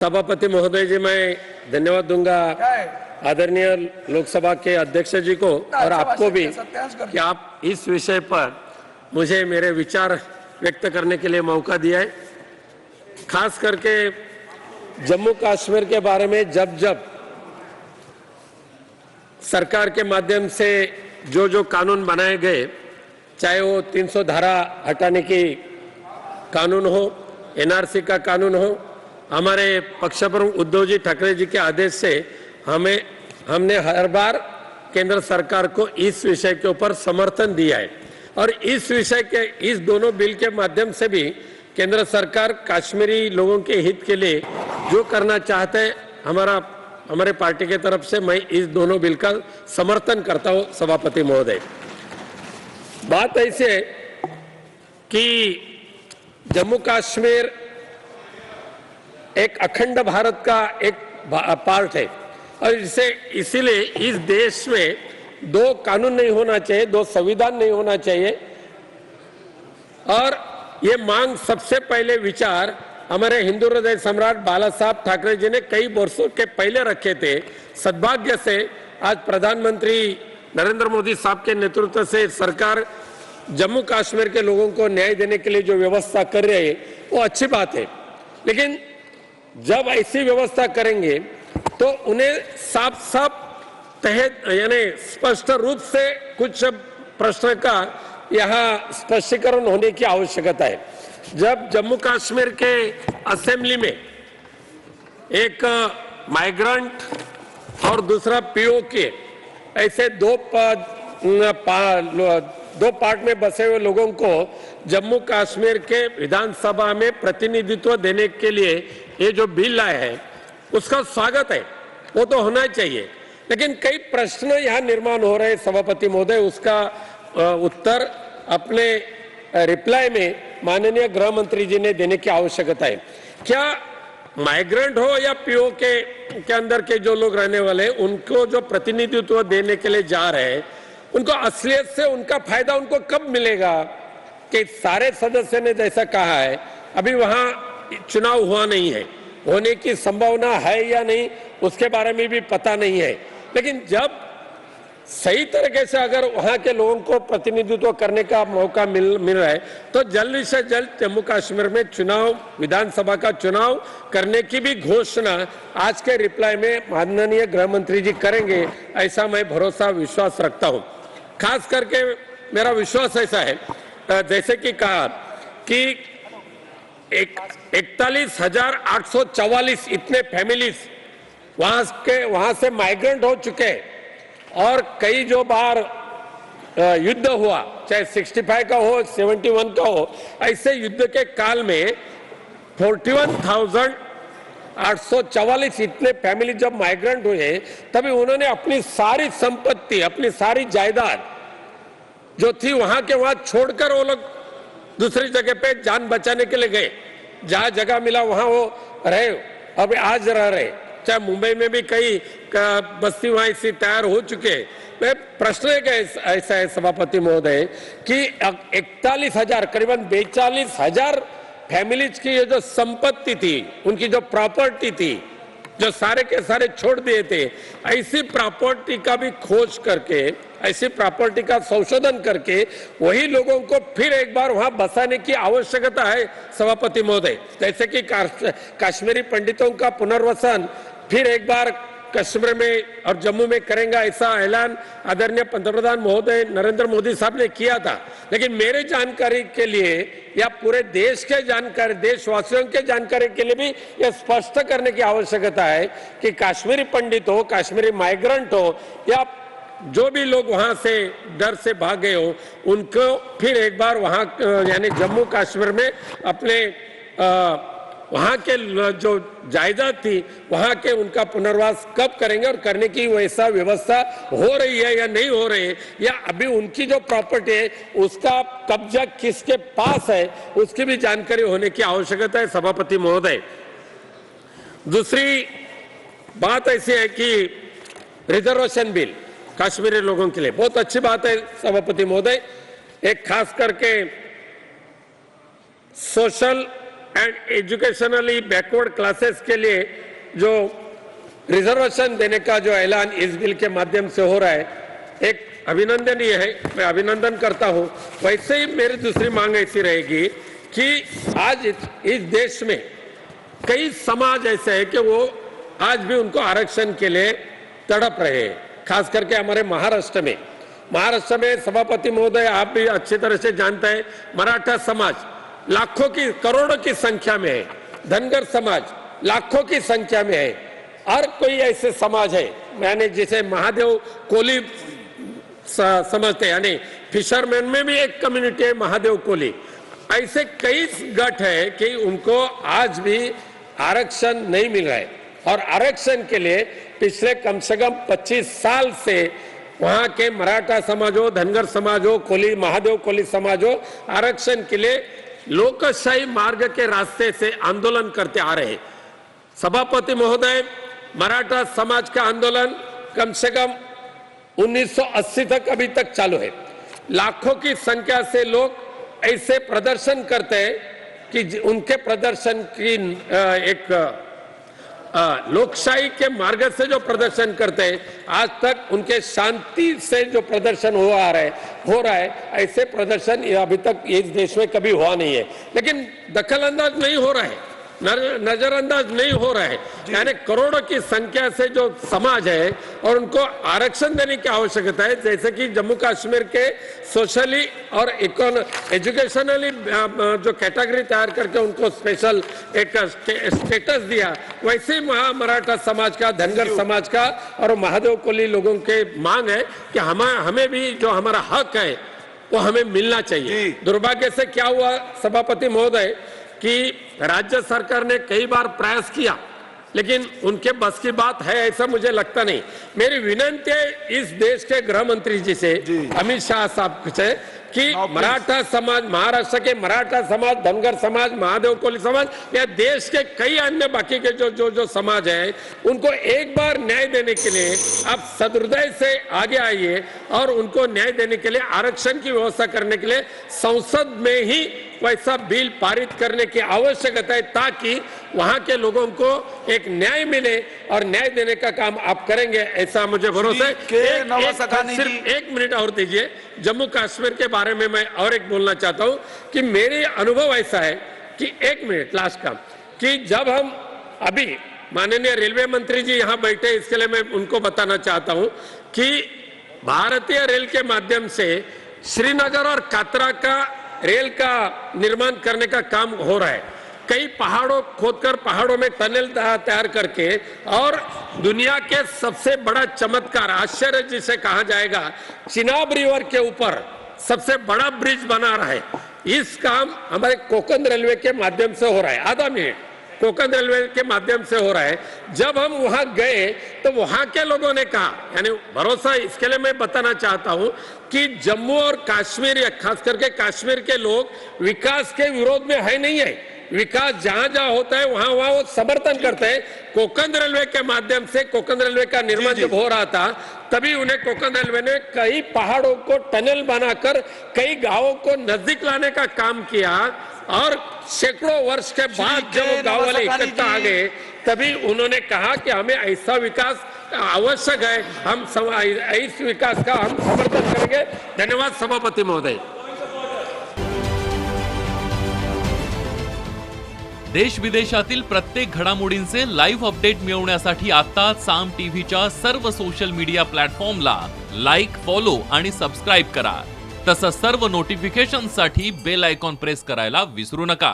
सभापति महोदय जी, मैं धन्यवाद दूंगा आदरणीय लोकसभा के अध्यक्ष जी को और आपको भी कि आप इस विषय पर मुझे मेरे विचार व्यक्त करने के लिए मौका दिया है। खास करके जम्मू कश्मीर के बारे में जब जब सरकार के माध्यम से जो कानून बनाए गए, चाहे वो 300 धारा हटाने की कानून हो, एनआरसी का कानून हो, हमारे पक्ष प्रमुख उद्धव जी ठाकरे जी के आदेश से हमने हर बार केंद्र सरकार को इस विषय के ऊपर समर्थन दिया है और इस विषय के इस दोनों बिल के माध्यम से भी केंद्र सरकार कश्मीरी लोगों के हित के लिए जो करना चाहते हैं, हमारे पार्टी के तरफ से मैं इस दोनों बिल का समर्थन करता हूं। सभापति महोदय, बात ऐसी है कि जम्मू कश्मीर एक अखंड भारत का एक पार्ट है और इसीलिए इस देश में दो कानून नहीं होना चाहिए, दो संविधान नहीं होना चाहिए। और ये मांग सबसे पहले विचार हमारे हिंदू हृदय सम्राट बाला साहब ठाकरे जी ने कई वर्षों के पहले रखे थे। सद्भाग्य से आज प्रधानमंत्री नरेंद्र मोदी साहब के नेतृत्व से सरकार जम्मू कश्मीर के लोगों को न्याय देने के लिए जो व्यवस्था कर रही है वो अच्छी बात है, लेकिन जब ऐसी व्यवस्था करेंगे तो उन्हें साफ साफ यानी स्पष्ट रूप से कुछ प्रश्न का यहाँ स्पष्टीकरण होने की आवश्यकता है। जब जम्मू कश्मीर के असेंबली में एक माइग्रेंट और दूसरा पीओके ऐसे दो पार्ट में बसे हुए लोगों को जम्मू कश्मीर के विधानसभा में प्रतिनिधित्व देने के लिए ये जो बिल लाए हैं उसका स्वागत है, वो तो होना चाहिए, लेकिन कई प्रश्न यहाँ निर्माण हो रहे हैं। सभापति महोदय, उसका उत्तर अपने रिप्लाई में माननीय गृह मंत्री जी ने देने की आवश्यकता है। क्या माइग्रेंट हो या पीओके के अंदर के जो लोग रहने वाले हैं उनको जो प्रतिनिधित्व देने के लिए जा रहे हैं, उनको असलियत से उनका फायदा उनको कब मिलेगा? कि सारे सदस्य ने जैसा कहा है अभी वहां चुनाव हुआ नहीं है, होने की संभावना है या नहीं उसके बारे में भी पता नहीं है, लेकिन जब सही तरीके से अगर वहां के लोगों को प्रतिनिधित्व करने का मौका मिल रहा है तो जल्द से जल्द जम्मू कश्मीर में चुनाव, विधानसभा का चुनाव करने की भी घोषणा आज के रिप्लाई में माननीय गृह मंत्री जी करेंगे, ऐसा मैं भरोसा विश्वास रखता हूं। खास करके मेरा विश्वास ऐसा है, जैसे कि कहा कि 41,844 इतने फैमिलीज वहां से माइग्रेंट हो चुके हैं और कई जो बार युद्ध हुआ, चाहे 65 का हो, 71 का हो, ऐसे युद्ध के काल में 41,844 इतने फैमिली जब माइग्रेंट हुए तभी उन्होंने अपनी सारी संपत्ति, अपनी सारी जायदाद जो थी वहां के वहां छोड़कर वो लोग दूसरी जगह पे जान बचाने के लिए गए। जहां जगह मिला वहां वो रहे, अब आज रह रहे। चाहे मुंबई में भी कई बस्ती वहां ऐसी तैयार हो चुके। प्रश्न ऐसा है सभापति महोदय कि 41,000 करीबन 42,000 फैमिलीज की ये जो संपत्ति थी, उनकी जो प्रॉपर्टी थी, जो सारे के सारे छोड़ दिए थे, ऐसी प्रॉपर्टी का भी खोज करके, ऐसी प्रॉपर्टी का संशोधन करके वही लोगों को फिर एक बार वहां बसाने की आवश्यकता है। सभापति महोदय, जैसे कि कश्मीरी पंडितों का पुनर्वसन फिर एक बार कश्मीर में और जम्मू में करेंगे, ऐसा ऐलान आदरणीय पंतप्रधान महोदय नरेंद्र मोदी साहब ने किया था, लेकिन मेरे जानकारी के लिए या पूरे देश के जानकारी, देशवासियों के जानकारी के लिए भी यह स्पष्ट करने की आवश्यकता है कि कश्मीरी पंडित हो, कश्मीरी माइग्रेंट हो या जो भी लोग वहां से डर से भागे हो, उनको फिर एक बार वहां यानी जम्मू कश्मीर में अपने वहां के जो जायदाद थी वहां के उनका पुनर्वास कब करेंगे और करने की वैसा व्यवस्था हो रही है या नहीं हो रही है, या अभी उनकी जो प्रॉपर्टी है उसका कब्जा किसके पास है, उसकी भी जानकारी होने की आवश्यकता है। सभापति महोदय, दूसरी बात ऐसी है कि रिजर्वेशन बिल कश्मीरी लोगों के लिए बहुत अच्छी बात है सभापति महोदय। एक खास करके social and educationally backward classes के लिए जो रिजर्वेशन देने का जो ऐलान इस बिल के माध्यम से हो रहा है, एक अभिनंदनीय है, मैं अभिनंदन करता हूं। वैसे ही मेरी दूसरी मांग ऐसी रहेगी कि आज इस देश में कई समाज ऐसे हैं कि वो आज भी उनको आरक्षण के लिए तड़प रहे हैं, खास करके हमारे महाराष्ट्र में सभापति महोदय, आप भी अच्छी तरह से जानते हैं, मराठा समाज लाखों की करोड़ों की संख्या में है, धनगर समाज लाखों की संख्या में है, और कोई ऐसे समाज है मैंने जिसे महादेव कोली समझते हैं, यानी फिशरमैन में भी एक कम्युनिटी है महादेव कोली। ऐसे कई गठ है कि उनको आज भी आरक्षण नहीं मिल रहा है, और आरक्षण के लिए पिछले कम से कम 25 साल से वहां के मराठा समाज हो, धनगर समाज हो, कोली महादेव कोली समाज हो, आरक्षण के लिए लोकशाही मार्ग के रास्ते से आंदोलन करते आ रहे हैं। सभापति महोदय, मराठा समाज का आंदोलन कम से कम 1980 तक अभी तक चालू है। लाखों की संख्या से लोग ऐसे प्रदर्शन करते हैं कि उनके प्रदर्शन की एक लोकशाही के मार्ग से जो प्रदर्शन करते हैं, आज तक उनके शांति से जो प्रदर्शन हो रहा है, ऐसे प्रदर्शन अभी तक इस देश में कभी हुआ नहीं है। लेकिन दखलअंदाज नहीं हो रहा है, नजरअंदाज नहीं हो रहा है। यानी करोड़ों की संख्या से जो समाज है और उनको आरक्षण देने की आवश्यकता है, जैसे कि जम्मू कश्मीर के सोशली और एजुकेशनली जो कैटेगरी तैयार करके उनको स्पेशल एक स्टेटस दिया, वैसे ही मराठा समाज का, धनगर समाज का और महादेव कोली लोगों के मांग है कि हमें भी जो हमारा हक है वो हमें मिलना चाहिए। दुर्भाग्य से क्या हुआ सभापति महोदय कि राज्य सरकार ने कई बार प्रयास किया, लेकिन उनके बस की बात है ऐसा मुझे लगता नहीं। मेरी विनती है इस देश के गृह मंत्री जी से, अमित शाह साहब से, कि मराठा समाज, महाराष्ट्र के मराठा समाज, धनगर समाज, महादेव कोली समाज या देश के कई अन्य बाकी के जो समाज है, उनको एक बार न्याय देने के लिए आप सदृदय से आगे आइए और उनको न्याय देने के लिए आरक्षण की व्यवस्था करने के लिए संसद में ही वैसा बिल पारित करने की आवश्यकता है, ताकि वहां के लोगों को एक न्याय मिले और न्याय देने का काम आप करेंगे, ऐसा मुझे भरोसा है। सिर्फ एक मिनट और दीजिए। जम्मू कश्मीर के बारे में मैं और एक बोलना चाहता हूं कि मेरे अनुभव ऐसा है कि एक मिनट लास्ट का, कि जब हम अभी माननीय रेलवे मंत्री जी यहां बैठे, इसके लिए मैं उनको बताना चाहता हूं कि भारतीय रेल के माध्यम से श्रीनगर और कातरा का रेल का निर्माण करने का काम हो रहा है। कई पहाड़ों खोदकर पहाड़ों में टनल तैयार करके, और दुनिया के सबसे बड़ा चमत्कार, आश्चर्य जिसे कहा जाएगा, चिनाब रिवर के ऊपर सबसे बड़ा ब्रिज बना रहा है। इस काम हमारे कोंकण रेलवे के माध्यम से हो रहा है। आधा मिनट कोंकण रेलवे के माध्यम से हो रहा है। जब हम वहां गए तो वहां के लोगों ने कहा, यानी भरोसा, इसके लिए मैं बताना चाहता हूं कि जम्मू और कश्मीर या खास करके कश्मीर के लोग विकास के विरोध में है नहीं है। विकास जहां जहां होता है वहां वहां वो समर्थन करते हैं। कोंकण रेलवे के माध्यम से कोंकण रेलवे का निर्माण जब हो रहा था, तभी उन्हें कोंकण रेलवे ने कई पहाड़ों को टनल बनाकर कई गांवों को नजदीक लाने का काम किया, और सैकड़ों वर्ष के बाद जब वो गांव वाले इकट्ठा आ गए, तभी उन्होंने कहा कि हमें ऐसा विकास आवश्यक है, हम इस विकास का हम समर्थन करेंगे। धन्यवाद सभापति महोदय। देश विदेशातील प्रत्येक घडामोडींचे लाईव्ह अपडेट मिळवण्यासाठी आता साम टीव्हीच्या सर्व सोशल मीडिया प्लॅटफॉर्मला लाईक, फॉलो आणि सबस्क्राईब करा। तसंच सर्व नोटिफिकेशनसाठी बेल आयकॉन प्रेस करायला विसरू नका।